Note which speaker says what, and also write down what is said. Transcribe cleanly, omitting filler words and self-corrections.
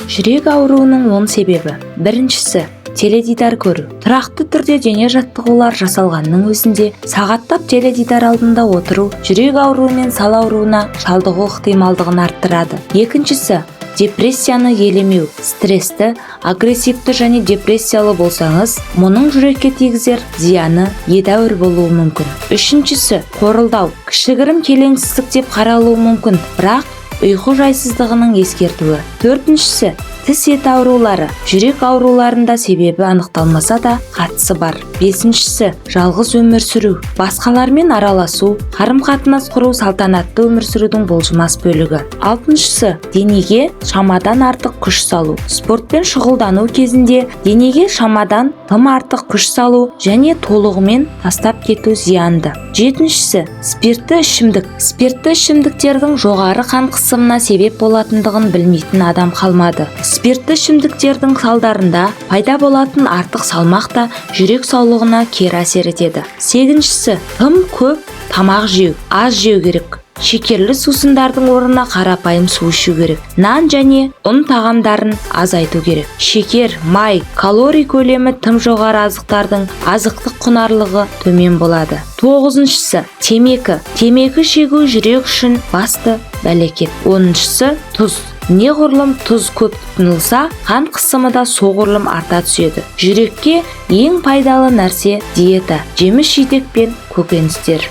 Speaker 1: Жүрек ауруының 10 себебі. Біріншісі, теледидар көру. Тұрақты түрде дене жаттығулар жасалғанның өзінде сағаттап теледидар алдында отыру жүрек ауруы мен сал ауруына шалдығу ықтималдығын арттырады. Екіншісі, депрессияны елемеу. Стрессті, агрессивті және депрессиялы болсаңыз, мұның жүрекке тигізер зияны едәуір болуы мүмкін. Үшіншісі, қорылдау. Кішігірім келеңсіздік деп қаралуы мүмкін, бірақ ұйқы жайсыздығының ескертуі. Төртіншісі, тіс ет аурулары. Жүрек ауруларында себебі анықталмаса да қатысы бар. Бесіншісі, жалғыз өмір сүру. Басқалармен араласу, қарым-қатынас құру салтанатты өмір сүрудің бұлжымас бөлігі. Алтыншысы, денеге шамадан артық күш салу. Спортпен шұғылдану кезінде денеге шамадан тым артық күш салу және толығымен тастап кету зиянды. Жетіншісі, спиртті ішімдік. Спиртті ішімдіктердің жоғары қан қысымына себеп болатындығын білмейтін адам қалмады. Спиртті ішімдіктердің салдарында пайда болатын артық салмақ та жүрек саулығына кері әсер етеді. Сегізіншісі, тым көп тамақ жеу. Аз жеу керек. Шекерлі сусындардың орнына қарапайым су ішу керек. Нан және ұн тағамдарын азайту керек. Шекер, май, калорий көлемі тым жоғары азықтардың азықтық құнарлығы төмен болады. Тоғызыншысы, темекі. Темекі шегу жүрек үшін басты бәлекет. Оныншысы, тұз. Неғұрлым тұз көп тұтынылса, қан қысымы да соғұрлым арта түседі. Жүрекке ең пайдалы нәрсе диета, жеміс-жидек пен көкөністер.